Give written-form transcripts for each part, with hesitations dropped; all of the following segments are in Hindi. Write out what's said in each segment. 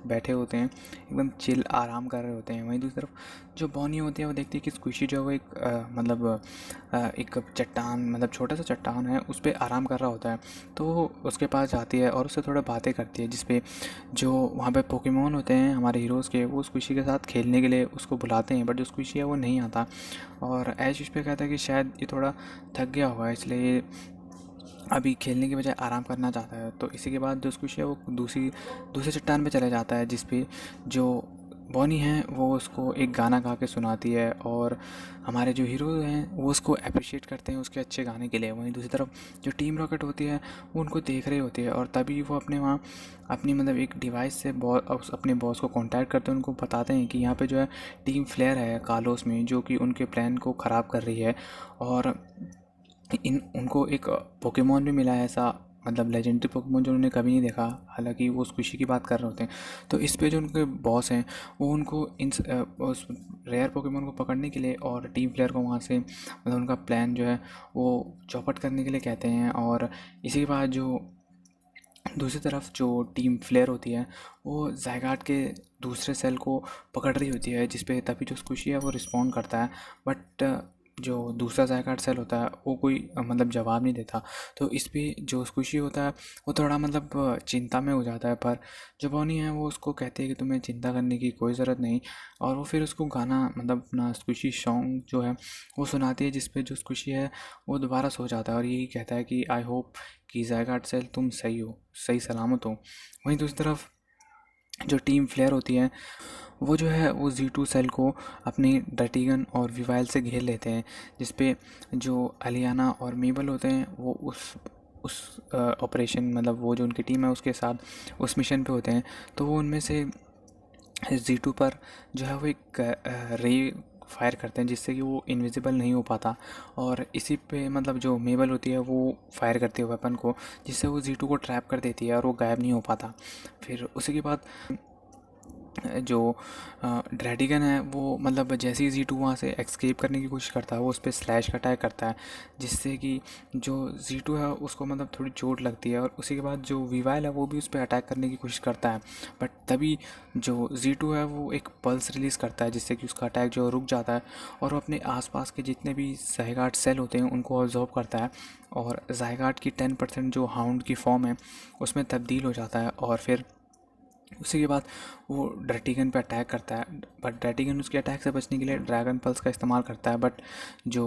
बैठे होते हैं, एकदम चिल आराम कर रहे होते हैं। वहीं दूसरी तरफ जो बॉनी होती है वो देखती है कि स्क्विशी जो है वो एक चट्टान, मतलब छोटा सा चट्टान है, उस पे आराम कर रहा होता है। तो वो उसके पास जाती है और उससे थोड़ा बातें करती है, जिसपे जो वहाँ पे पोकेमॉन होते हैं हमारे हीरोज़ के, वो स्क्विशी के साथ खेलने के लिए उसको बुलाते हैं, बट जो स्क्विशी है वो नहीं आता। और ऐश इस पे कहता है कि शायद ये थोड़ा थक गया हुआ है, इसलिए ये अभी खेलने के बजाय आराम करना चाहता है। तो इसी के बाद जो स्क्विशी है वो दूसरी चट्टान पे चला जाता है, जिस पे जो बॉनी है वो उसको एक गाना गा के सुनाती है, और हमारे जो हीरो हैं वो उसको अप्रिशिएट करते हैं उसके अच्छे गाने के लिए। वहीं दूसरी तरफ जो टीम रॉकेट होती है वो उनको देख रही होती है, और तभी वो अपने वहाँ अपनी मतलब एक डिवाइस से अपने बॉस को कांटेक्ट करते हैं, उनको बताते हैं कि यहाँ पे जो है टीम फ्लेयर है कालोस में, जो कि उनके प्लान को ख़राब कर रही है। और इन उनको एक पोकेमॉन भी मिला है ऐसा, मतलब लेजेंडरी पोकेमॉन जो उन्होंने कभी नहीं देखा, हालांकि वो स्क्विशी की बात कर रहे होते हैं। तो इस पे जो उनके बॉस हैं वो उनको उस रेयर पोकेमॉन को पकड़ने के लिए और टीम प्लेयर को वहाँ से मतलब उनका प्लान जो है वो चौपट करने के लिए कहते हैं। और इसी के बाद जो दूसरी तरफ जो टीम फ्लेयर होती है वो ज़ायगाट के दूसरे सेल को पकड़ रही होती है, जिस पे तभी जो स्क्विशी है वो रिस्पॉन्ड करता है। बट जो दूसरा ज़ायगाट सेल होता है वो कोई मतलब जवाब नहीं देता। तो इस पे जो स्क्विशी होता है वो थोड़ा मतलब चिंता में हो जाता है, पर जो बॉनी है वो उसको कहती है कि तुम्हें चिंता करने की कोई ज़रूरत नहीं। और वो फिर उसको गाना मतलब अपना स्क्विशी सॉन्ग जो है वो सुनाती है, जिस पे जो स्क्विशी है वो दोबारा सो जाता है और यही कहता है कि आई होप कि ज़ायगाट सेल तुम सही हो, सही सलामत हो। वहीं दूसरी तरफ जो टीम फ्लेयर होती है वो जो है वो Z2 सेल को अपनी डर्टीगन और विवाइल से घेर लेते हैं, जिस पे जो अलियाना और मेबल होते हैं वो उस ऑपरेशन मतलब वो जो उनकी टीम है उसके साथ उस मिशन पे होते हैं। तो वो उनमें से Z2 पर जो है वो एक रे फायर करते हैं, जिससे कि वो इनविजिबल नहीं हो पाता। और इसी पे मतलब जो मेबल होती है वो फायर करती है वेपन को, जिससे वो Z2 को ट्रैप कर देती है और वो गायब नहीं हो पाता। फिर उसी के बाद जो ड्रैडिगन है वो मतलब जैसे ही Z2 वहाँ से एस्केप करने की कोशिश करता है वो उस पर स्लैश का अटैक करता है, जिससे कि जो Z2 है उसको मतलब थोड़ी चोट लगती है। और उसी के बाद जो विवाइल है वो भी उस पर अटैक करने की कोशिश करता है, बट तभी जो Z2 है वो एक पल्स रिलीज़ करता है, जिससे कि उसका अटैक जो रुक जाता है और वो अपने आसपास के जितने भी ज़ायगाट सेल होते हैं उनको ऑब्जॉर्व करता है, और ज़ायगाट की 10% जो हाउंड की फॉर्म है उसमें तब्दील हो जाता है। और फिर उसी के बाद वो ड्रैटिगन पे अटैक करता है, बट ड्रैटिगन उसके अटैक से बचने के लिए ड्रैगन पल्स का इस्तेमाल करता है, बट जो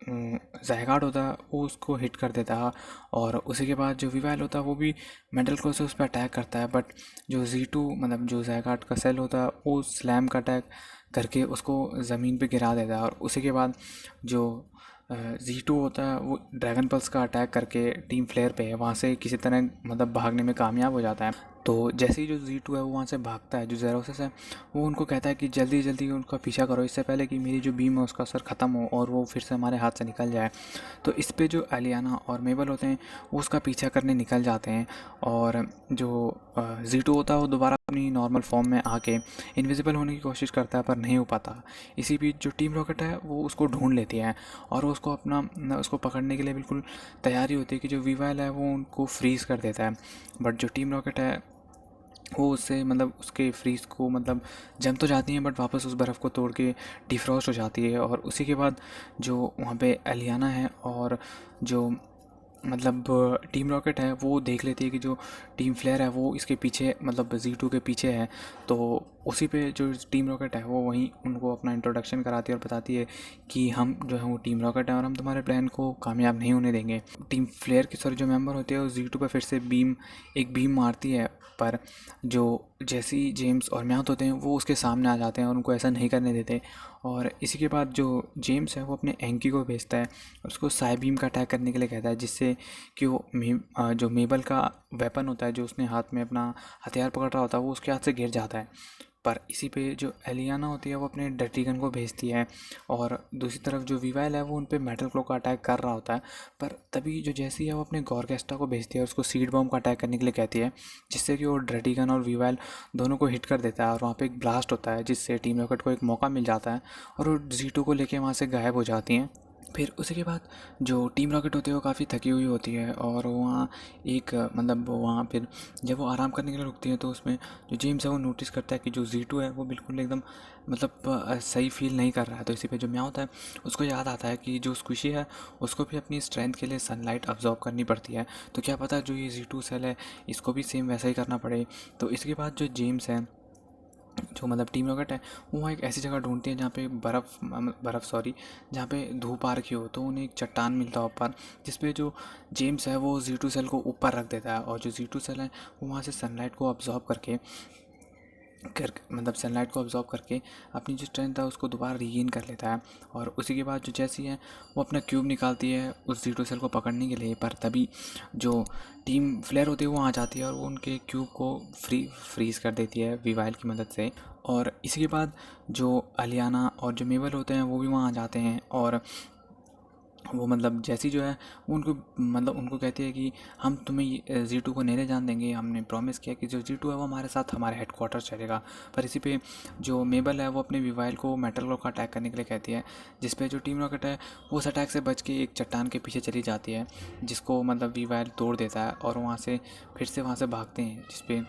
ज़ायगाट होता है वो उसको हिट कर देता है। और उसी के बाद जो विवाइल होता है वो भी मेटल क्लो से उस पर अटैक करता है, बट जो Z2 मतलब जो ज़ायगाट का सेल होता है वो स्लैम का अटैक करके उसको ज़मीन पे गिरा देता है। और उसी के बाद जो Z2 होता है वो ड्रैगन पल्स का अटैक करके टीम फ्लेयर पे वहाँ से किसी तरह मतलब भागने में कामयाब हो जाता है। तो जैसे ही जो Z2 है वो वहाँ से भागता है, जो ज़ेरोसिस है वो उनको कहता है कि जल्दी जल्दी उनका पीछा करो, इससे पहले कि मेरी जो बीम है उसका असर ख़त्म हो और वो फिर से हमारे हाथ से निकल जाए। तो इस पे जो अलियाना और मेबल होते हैं वो उसका पीछा करने निकल जाते हैं, और जो Z2 होता है वो दोबारा अपनी नॉर्मल फॉर्म में आके इनविजिबल होने की कोशिश करता है पर नहीं हो पाता। इसी बीच जो टीम रॉकेट है वो उसको ढूंढ लेती है और वो उसको उसको पकड़ने के लिए बिल्कुल तैयारी होती है कि जो विवाइल है वो उनको फ्रीज़ कर देता है। बट जो टीम रॉकेट है वो उससे मतलब उसके फ्रीज़ को मतलब जम तो जाती हैं, बट वापस उस बर्फ़ को तोड़ के डिफ्रॉस्ट हो जाती है। और उसी के बाद जो वहाँ पे एलियाना है और जो मतलब टीम रॉकेट है वो देख लेती है कि जो टीम फ्लेयर है वो इसके पीछे मतलब Z2 के पीछे है। तो उसी पे जो टीम रॉकेट है वो वहीं उनको अपना इंट्रोडक्शन कराती है और बताती है कि हम जो है वो टीम रॉकेट है और हम तुम्हारे प्लान को कामयाब नहीं होने देंगे। टीम फ्लेयर की सारी जो मेंबर होते हैं वो Z2 पे फिर से एक बीम मारती है, पर जो जैसी जेम्स और म्याथ होते हैं वो उसके सामने आ जाते हैं और उनको ऐसा नहीं करने देते। और इसी के बाद जो जेम्स है वो अपने एंकी को भेजता है और उसको साई बीम का अटैक करने के लिए कहता है, जिससे कि वो जो मेबल का वेपन होता है जो उसने हाथ में अपना हथियार पकड़ रहा होता है वो उसके हाथ से गिर जाता है। पर इसी पे जो एलियाना होती है वो अपने डर्टीगन को भेजती है, और दूसरी तरफ जो विवाइल है वो उन पे मेटल क्लो का अटैक कर रहा होता है। पर तभी जो जैसी है वो अपने गॉर्गेस्टा को भेजती है और उसको सीड बॉम्ब का अटैक करने के लिए कहती है, जिससे कि वो डर्टीगन और विवाइल दोनों को हिट कर देता है और वहाँ पे एक ब्लास्ट होता है, जिससे टीम रॉकेट को एक मौका मिल जाता है और वो Z2 को लेके वहाँ से गायब हो जाती हैं। फिर उसी के बाद जो टीम रॉकेट होती है वो काफ़ी थकी हुई होती है, और वहाँ एक मतलब वहाँ फिर जब वो आराम करने के लिए रुकती है तो उसमें जो जेम्स है वो नोटिस करता है कि जो जी टू है वो बिल्कुल एकदम मतलब सही फील नहीं कर रहा है। तो इसी पे जो म्याओ होता है उसको याद आता है कि जो स्क्विशी है उसको भी अपनी स्ट्रेंथ के लिए सनलाइट अब्जॉर्ब करनी पड़ती है, तो क्या पता जो ये जी टू सेल है इसको भी सेम वैसा ही करना पड़े। तो इसके बाद जो जेम्स है, जो मतलब टीम रॉकेट है, वो वहाँ एक ऐसी जगह ढूंढती है जहाँ पे बर्फ़ सॉरी, जहाँ पे धूप आ रखी हो। तो उन्हें एक चट्टान मिलता है ऊपर, जिस पे जो जेम्स है वो जी टू सेल को ऊपर रख देता है, और जो जी टू सेल है वो वहाँ से सनलाइट को अब्जॉर्ब करके मतलब सनलाइट को अब्जॉर्ब करके अपनी जो स्ट्रेंथ है उसको दोबारा रीगेन कर लेता है। और उसी के बाद जो जैसी है वो अपना क्यूब निकालती है उस जी टू सेल को पकड़ने के लिए, पर तभी जो टीम फ्लेयर होती है वो आ जाती है और वो उनके क्यूब को फ्रीज़ कर देती है वीवाइल की मदद से। और इसी के बाद जो अलियाना और जो मेबल होते हैं वो भी वहाँ आ जाते हैं, और वो मतलब जैसी जो है वो उनको मतलब उनको कहती है कि हम तुम्हें जी टू को नहीं ले जान देंगे, हमने प्रॉमिस किया कि जो जी टू है वो हमारे साथ हमारे हेडक्वार्टर चलेगा। पर इसी पे जो मेबल है वो अपने विवाइल को मेटल क्लॉ का अटैक करने के लिए कहती है, जिस पे जो टीम रॉकेट है वो उस अटैक से बच के एक चट्टान के पीछे चली जाती है, जिसको मतलब विवाइल तोड़ देता है और वहाँ से फिर से वहाँ से भागते हैं। जिसपे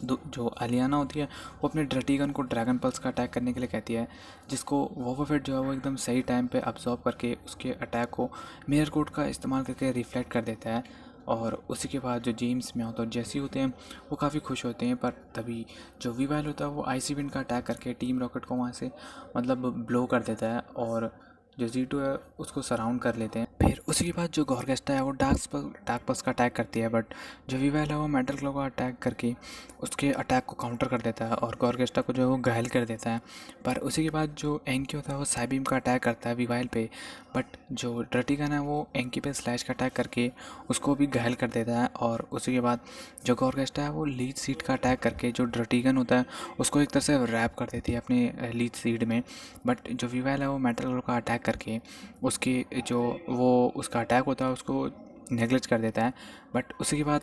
जो अलियाना होती है वो अपने ड्रैगन को ड्रैगन पल्स का अटैक करने के लिए कहती है, जिसको वोवाफिट जो है वो एकदम सही टाइम पे अब्जॉर्ब करके उसके अटैक को मिरर कोड का इस्तेमाल करके रिफ्लेक्ट कर देता है। और उसी के बाद जो जेम्स में होता है जैसी होते हैं वो काफ़ी खुश होते हैं, पर तभी जो वीवाइल होता है वो आईसी विंड का अटैक करके टीम रॉकेट को वहाँ से मतलब ब्लो कर देता है, और जो जी टू है उसको सराउंड कर लेते हैं। फिर उसी के बाद जो गॉर्गेस्टा है वो डार्क पल्स का अटैक करती है, बट जो वीवेल है वो मेटल क्लॉ का अटैक करके उसके अटैक को काउंटर कर देता है और गॉर्गेस्टा को जो है वो घायल कर देता है। पर उसी के बाद जो एंकी होता है वो साइबीम का अटैक करता है वीवाइल पे, बट जो ड्रटिगन है वो एंकी पे स्लैश का अटैक करके उसको भी घायल कर देता है। और उसी के बाद जो गॉर्गेस्टा है वो लीड सीड का अटैक करके जो ड्रटिगन होता है उसको एक तरह से रैप कर देती है अपने लीड सीड में। बट जो वीवेल है वो मेटल क्लॉ का अटैक करके उसकी जो वो उसका अटैक होता है उसको नेग्लेक्ट कर देता है। बट उसी के बाद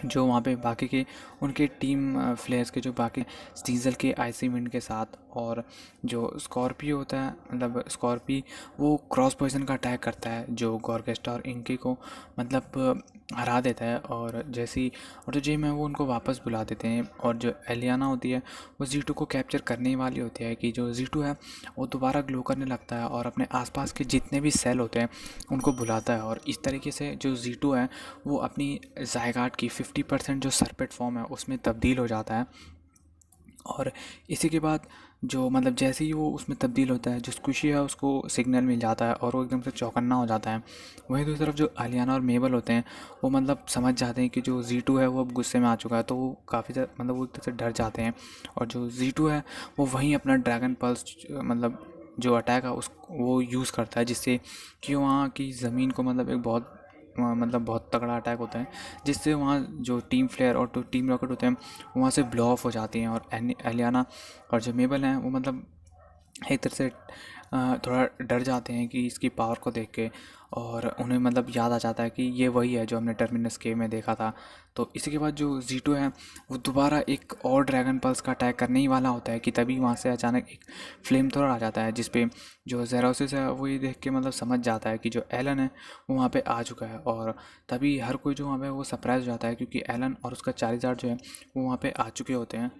जो वहाँ पे बाकी के उनके टीम प्लेयर्स के जो बाकी स्टीजल के आईसी विंड के साथ, और जो स्कॉर्पियो होता है मतलब स्कॉर्पी वो क्रॉस पोजिशन का अटैक करता है जो गॉर्गेस्टा और इंकी को मतलब हरा देता है। और जैसी और जो जिम है वो उनको वापस बुला देते हैं, और जो एलियाना होती है वो जी टू को कैप्चर करने ही वाली होती है कि जो जी टू है वो दोबारा ग्लो करने लगता है और अपने आसपास के जितने भी सेल होते हैं उनको बुलाता है, और इस तरीके से जो जी टू है वो अपनी ज़ायगाट की 50% जो सरपेट फॉर्म है उसमें तब्दील हो जाता है। और इसी के बाद जो मतलब जैसे ही वो उसमें तब्दील होता है जो स्क्विशी है उसको सिग्नल मिल जाता है और वो एकदम से चौकन्ना हो जाता है। वहीं दूसरी तरफ जो आलियाना और मेबल होते हैं वो मतलब समझ जाते हैं कि जो जी टू है वो अब गुस्से में आ चुका है, तो वो काफ़ी मतलब वो एक तरह से डर जाते हैं। और जो जी टू है वो वहीं अपना ड्रैगन पल्स मतलब जो अटैक है उस वो यूज़ करता है, जिससे कि वहाँ की ज़मीन को मतलब एक बहुत मतलब बहुत तगड़ा अटैक होता है, जिससे वहाँ जो टीम फ्लेयर और टीम रॉकेट होते हैं वहाँ से ब्लो ऑफ हो जाती हैं। और एलियाना और जो मेबल हैं वो मतलब एक तरह से थोड़ा डर जाते हैं कि इसकी पावर को देख के, और उन्हें मतलब याद आ जाता है कि ये वही है जो हमने टर्मिनस के में देखा था। तो इसी के बाद जो जी टू है वो दोबारा एक और ड्रैगन पल्स का अटैक करने ही वाला होता है कि तभी वहाँ से अचानक एक फ्लेम थ्रोअर आ जाता है, जिस पे जो जेरोसिस है वो ये देख के मतलब समझ जाता है कि जो एलन है वो वहाँ पे आ चुका है। और तभी हर कोई जो वहाँ पे वो सरप्राइज हो जाता है क्योंकि एलन और उसका चार्जर जो है वो वहाँ पे आ चुके होते हैं।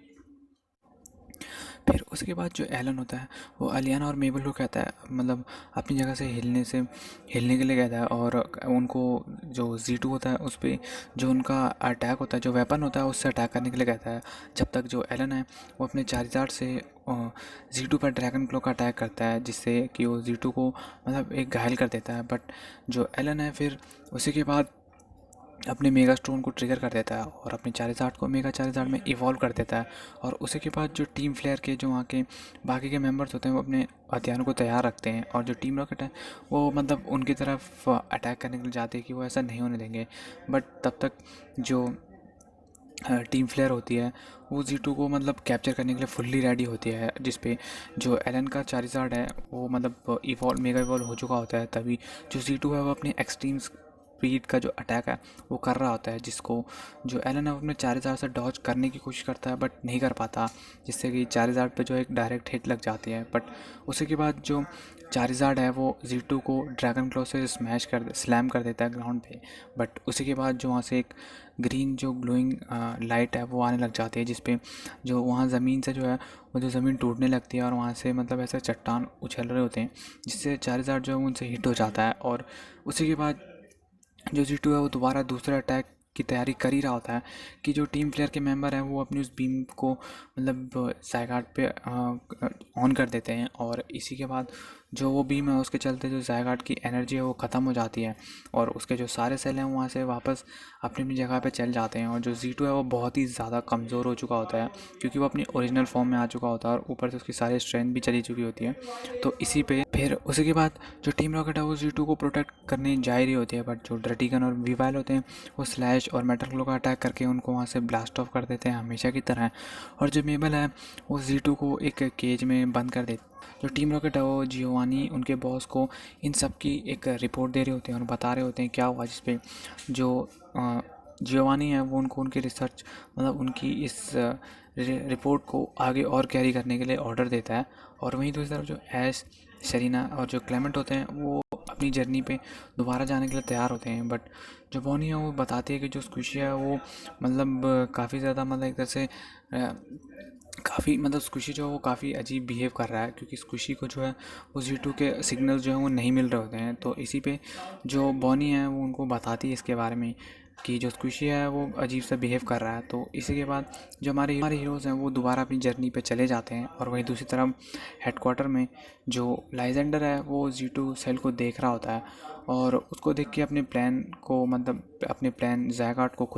फिर उसके बाद जो एलन होता है वो अलियाना और मेबल को कहता है मतलब अपनी जगह से हिलने के लिए कहता है, और उनको जो जी टू होता है उस पर जो उनका अटैक होता है जो वेपन होता है उससे अटैक करने के लिए कहता है, जब तक जो एलन है वो अपने चार्जर से जी टू पर ड्रैगन क्लो का अटैक करता है, जिससे कि वो जी टू को मतलब एक घायल कर देता है। बट जो एलन है फिर उसी के बाद अपने मेगा स्टोन को ट्रिगर कर देता है और अपने चारिज़ार्ड को मेगा चारिज़ार्ड में इवॉल्व कर देता है। और उसी के बाद जो टीम फ्लेयर के जो वहाँ के बाकी के मेंबर्स होते हैं वो अपने हथियारों को तैयार रखते हैं, और जो टीम रॉकेट है वो मतलब उनकी तरफ अटैक करने के लिए जाते हैं कि वो ऐसा नहीं होने देंगे। बट तब तक जो टीम फ्लेयर होती है वो जी टू को मतलब कैप्चर करने के लिए फुल्ली रेडी होती है, जिस पे जो एलन का चारिज़ार्ड है वो मतलब इवॉल्व मेगा इवॉल्व हो चुका होता है। तभी जो जी टू है वो अपनी एक्सट्रीम स्पीड का जो अटैक है वो कर रहा होता है, जिसको जो एलन है वो अपने चारिज़ार्ड से डॉज करने की कोशिश करता है बट नहीं कर पाता, जिससे कि चारिज़ार्ड पे जो एक डायरेक्ट हिट लग जाती है। बट उसी के बाद जो चारिज़ार्ड है वो जी2 को ड्रैगन क्लॉ से स्लैम कर देता है ग्राउंड पे। बट उसी के बाद जो वहाँ से एक ग्रीन जो ग्लोइंग लाइट है वो आने लग जाती है, जिस पे जो वहाँ ज़मीन से जो है वो जो ज़मीन टूटने लगती है और वहाँ से मतलब ऐसे चट्टान उछल रहे होते हैं, जिससे चारिज़ार्ड जो है उनसे हिट हो जाता है। और उसी के बाद जो जी2 है वो दोबारा दूसरा अटैक की तैयारी कर ही रहा होता है कि जो टीम प्लेयर के मेंबर हैं वो अपनी उस बीम को मतलब ज़ायगार्ड पे ऑन कर देते हैं, और इसी के बाद जो वो बीम है उसके चलते जो ज़ायगार्ड की एनर्जी है वो ख़त्म हो जाती है और उसके जो सारे सेल हैं वहाँ से वापस अपनी अपनी जगह पे चल जाते हैं। और जो जी2 है वो बहुत ही ज़्यादा कमज़ोर हो चुका होता है क्योंकि वो अपनी ओरिजिनल फॉर्म में आ चुका होता है और ऊपर से उसकी सारी स्ट्रेंथ भी चली चुकी होती है। तो इसी पे फिर उसी के बाद जो टीम रॉकेट है वो जी2 को प्रोटेक्ट करने जा ही रही होती है, बट जो ड्रैटिगन और वीवाइल होते हैं वो स्लैश और मेटल क्लो का अटैक करके उनको वहाँ से ब्लास्ट ऑफ कर देते हैं हमेशा की तरह। और जो मेबल है वो जी2 को एक केज में बंद कर देती है। जो टीम रॉकेट है वो जियोवानी उनके बॉस को इन सब की एक रिपोर्ट दे रहे होते हैं और बता रहे होते हैं क्या हुआ, जिस पे जो जियोवानी है वो उनको उनकी रिसर्च मतलब उनकी इस रिपोर्ट को आगे और कैरी करने के लिए ऑर्डर देता है। और वहीं दूसरी तरफ जो ऐश, शरीना और जो क्लेमेंट होते हैं वो अपनी जर्नी पे दोबारा जाने के लिए तैयार होते हैं। बट जो बॉनी है वो बताती है कि जो स्क्विशी है वो मतलब काफ़ी ज़्यादा मतलब एक तरह से काफ़ी मतलब स्क्विशी जो है वो काफ़ी अजीब बिहेव कर रहा है क्योंकि स्क्विशी को जो है वो जी2 के सिग्नल्स जो हैं वो नहीं मिल रहे होते हैं। तो इसी पे जो बॉनी है वो उनको बताती है इसके बारे में कि जो स्क्विशी है वो अजीब सा बिहेव कर रहा है। तो इसी के बाद जो हमारे हीरोज़ हैं वो दोबारा अपनी जर्नी पे चले जाते हैं और वहीं दूसरी तरफ हेडक्वार्टर में जो लाइजेंडर है वो जी2 सेल को देख रहा होता है और उसको देख के अपने प्लान को मतलब अपने प्लान ज़ायगार्ड को खुद